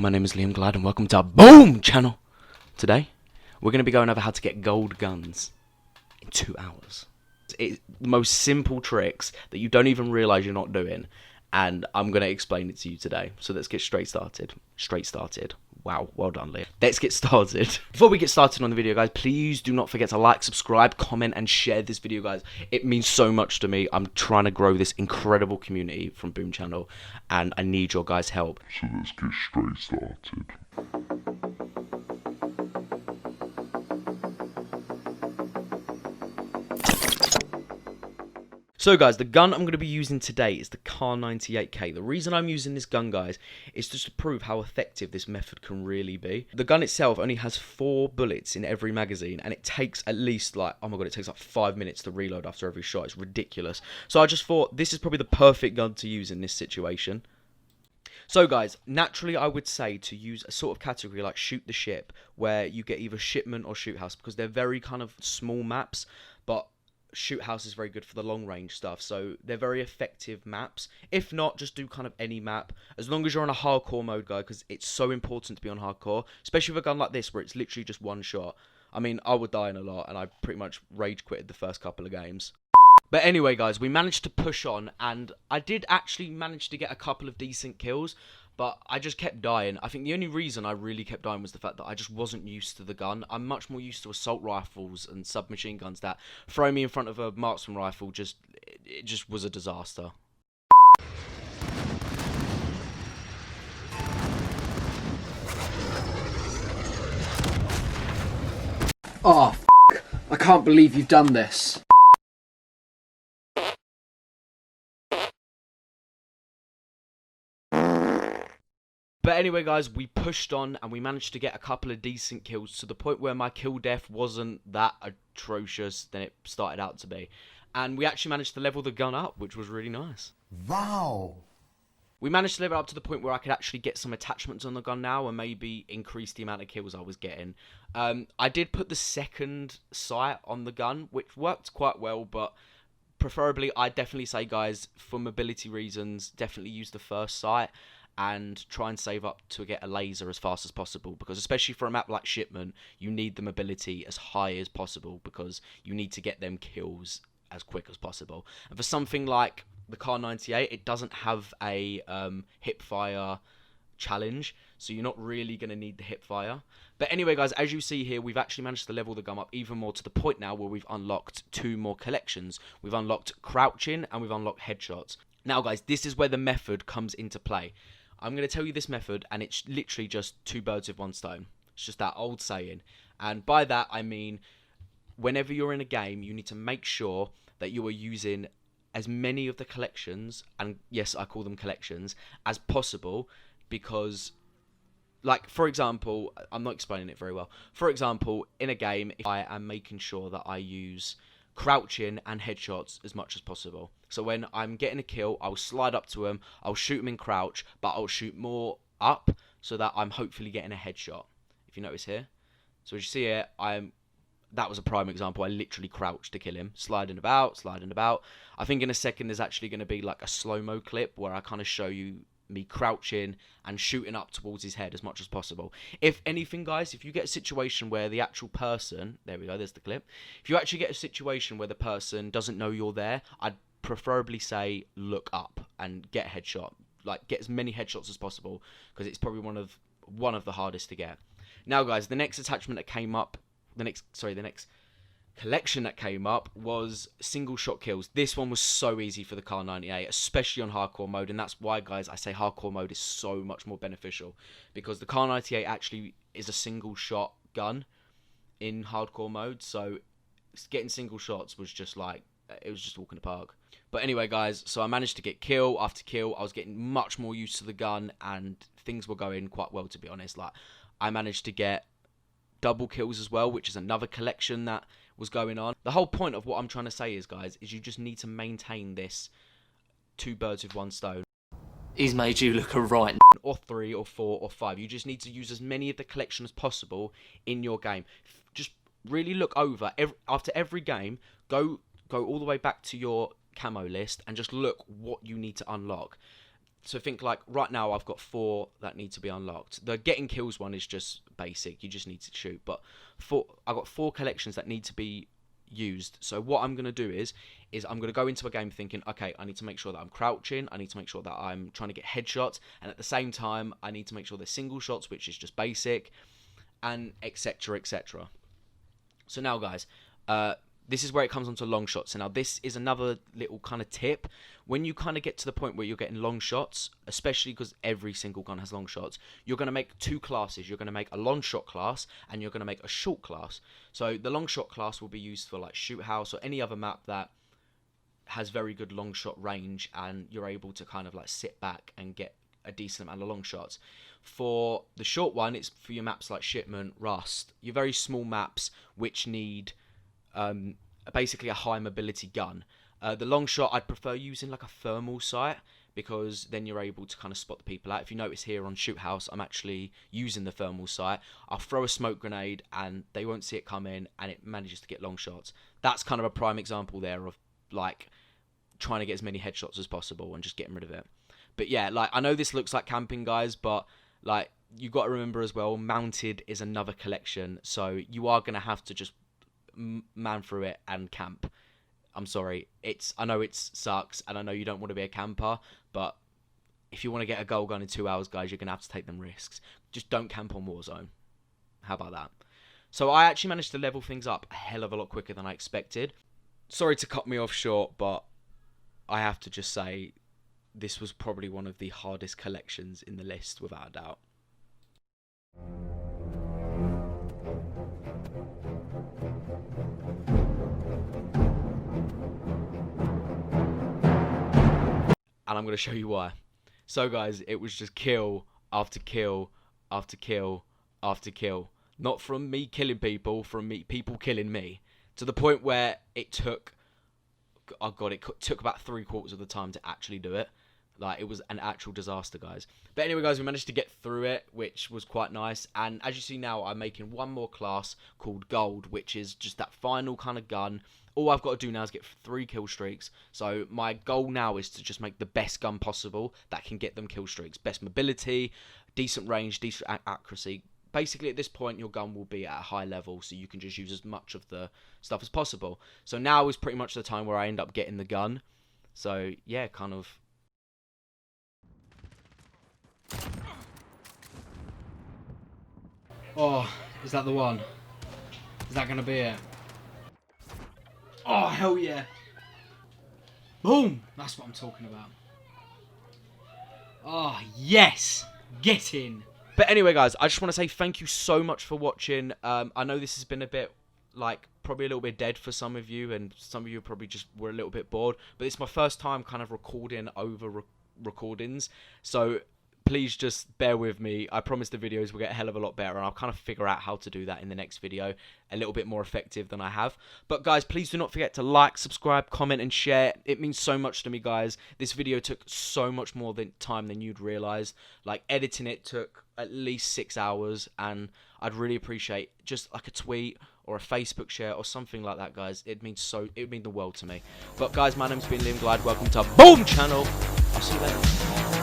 my name is Liam Glad and welcome to our Boom channel. Today, we're going to be going over how to get gold guns in 2 hours. It's the most simple tricks that you don't even realise you're not doing, and I'm going to explain it to you today. So let's get straight started. Wow, well done, Liam. Let's get started. Before we get started on the video, guys, please do not forget to like, subscribe, comment, and share this video, guys. It means so much to me. I'm trying to grow this incredible community from Boom Channel, and I need your guys' help. So let's get straight started. So guys, the gun I'm going to be using today is the Kar98K. The reason I'm using this gun, guys, is just to prove how effective this method can really be. The gun itself only has 4 bullets in every magazine, and it takes at least like, oh my god, it takes like 5 minutes to reload after every shot. It's ridiculous. So I just thought this is probably the perfect gun to use in this situation. So guys, naturally I would say to use a sort of category like Shoot the Ship, where you get either Shipment or Shoot House, because they're very kind of small maps, but Shoot House is very good for the long range stuff, so they're very effective maps. If not, just do kind of any map, as long as you're on a hardcore mode, guy, because it's so important to be on hardcore, especially with a gun like this where it's literally just one shot. I mean, I would die in a lot, and I pretty much rage quitted the first couple of games. But anyway, guys, we managed to push on, and I did actually manage to get a couple of decent kills, but I just kept dying. I think the only reason I really kept dying was the fact that I just wasn't used to the gun. I'm much more used to assault rifles and submachine guns that throw me in front of a marksman rifle, it just was a disaster. Oh, f***. I can't believe you've done this. But anyway, guys, we pushed on and we managed to get a couple of decent kills to the point where my kill death wasn't that atrocious than it started out to be. And we actually managed to level the gun up, which was really nice. Wow! We managed to level it up to the point where I could actually get some attachments on the gun now and maybe increase the amount of kills I was getting. I did put the second sight on the gun, which worked quite well, but preferably I'd definitely say, guys, for mobility reasons, definitely use the first sight and try and save up to get a laser as fast as possible, because especially for a map like Shipment, you need the mobility as high as possible because you need to get them kills as quick as possible. And for something like the Kar98, it doesn't have a hipfire challenge, so you're not really going to need the hipfire. But anyway, guys, as you see here, we've actually managed to level the gun up even more to the point now where we've unlocked 2 more collections. We've unlocked crouching and we've unlocked headshots. Now, guys, this is where the method comes into play. I'm going to tell you this method, and it's literally just 2 birds with 1 stone. It's just that old saying. And by that, I mean, whenever you're in a game, you need to make sure that you are using as many of the collections, and yes, I call them collections, as possible, because, like, for example, I'm not explaining it very well. For example, in a game, if I am making sure that I use crouching and headshots as much as possible. So when I'm getting a kill, I'll slide up to him, I'll shoot him in crouch, but I'll shoot more up so that I'm hopefully getting a headshot. If you notice here. So as you see here, that was a prime example. I literally crouched to kill him, sliding about. I think in a second there's actually going to be like a slow-mo clip where I kind of show you me crouching and shooting up towards his head as much as possible. If anything, guys, if you get a situation where the actual person, there we go, there's the clip. If you actually get a situation where the person doesn't know you're there, I'd preferably say look up and get a headshot. Like, get as many headshots as possible, because it's probably one of the hardest to get. Now, guys, the next attachment that came up, the next collection that came up was single shot kills. This one was so easy for the Kar98, especially on hardcore mode, and that's why, guys, I say hardcore mode is so much more beneficial, because the Kar98 actually is a single shot gun in hardcore mode, so getting single shots was just like, it was just a walk in the park. But anyway, guys, so I managed to get kill after kill. I was getting much more used to the gun, and things were going quite well, to be honest. Like, I managed to get double kills as well, which is another collection that was going on. The whole point of what I'm trying to say is, guys, is you just need to maintain this 2 birds with 1 stone. He's made you look a right or 3 or 4 or 5. You just need to use as many of the collection as possible in your game. Just really look over after every game. Go all the way back to your camo list and just look what you need to unlock. So think like right now I've got 4 that need to be unlocked. The getting kills one is just basic. You just need to shoot. But I've got 4 collections that need to be used. So what I'm going to do is I'm going to go into a game thinking, okay, I need to make sure that I'm crouching. I need to make sure that I'm trying to get headshots. And at the same time, I need to make sure there's single shots, which is just basic, and etc, etc. So now, guys, this is where it comes onto long shots. And now this is another little kind of tip. When you kind of get to the point where you're getting long shots, especially because every single gun has long shots, you're going to make 2 classes. You're going to make a long shot class and you're going to make a short class. So the long shot class will be used for like shoot house or any other map that has very good long shot range, and you're able to kind of like sit back and get a decent amount of long shots. For the short one, it's for your maps like Shipment, Rust, your very small maps which need basically a high mobility gun. The long shot, I'd prefer using like a thermal sight, because then you're able to kind of spot the people out. If you notice here on Shoot House, I'm actually using the thermal sight. I'll throw a smoke grenade and they won't see it come in, and it manages to get long shots. That's kind of a prime example there of like trying to get as many headshots as possible and just getting rid of it. But yeah, like I know this looks like camping, guys, but like you got to remember as well, mounted is another collection, so you are going to have to just man through it and camp. I'm sorry, I know it sucks, and I know you don't want to be a camper, but if you want to get a gold gun in 2 hours, guys, you're going to have to take them risks. Just don't camp on Warzone. How about that? So I actually managed to level things up a hell of a lot quicker than I expected. Sorry to cut me off short, but I have to just say this was probably one of the hardest collections in the list, without a doubt. And I'm going to show you why. So guys, it was just kill after kill after kill after kill. Not from me killing people, from people killing me. To the point where it took, oh god, it took about 3/4 of the time to actually do it. Like, it was an actual disaster, guys. But anyway, guys, we managed to get through it, which was quite nice. And as you see now, I'm making one more class called Gold, which is just that final kind of gun. All I've got to do now is get 3 kill streaks. So my goal now is to just make the best gun possible that can get them kill streaks. Best mobility, decent range, decent accuracy. Basically, at this point, your gun will be at a high level, so you can just use as much of the stuff as possible. So now is pretty much the time where I end up getting the gun. So, yeah, kind of... Oh, is that the one? Is that going to be it? Oh, hell yeah. Boom! That's what I'm talking about. Oh, yes! Get in! But anyway, guys, I just want to say thank you so much for watching. I know this has been a bit, like, probably a little bit dead for some of you, and some of you probably just were a little bit bored. But it's my first time kind of recording over recordings, so please just bear with me. I promise the videos will get a hell of a lot better, and I'll kind of figure out how to do that in the next video, a little bit more effective than I have. But guys, please do not forget to like, subscribe, comment, and share. It means so much to me, guys. This video took so much more time than you'd realize. Like, editing it took at least 6 hours, and I'd really appreciate just like a tweet or a Facebook share or something like that, guys. It would mean the world to me. But guys, my name's been Liam Glide. Welcome to Boom Channel. I'll see you later.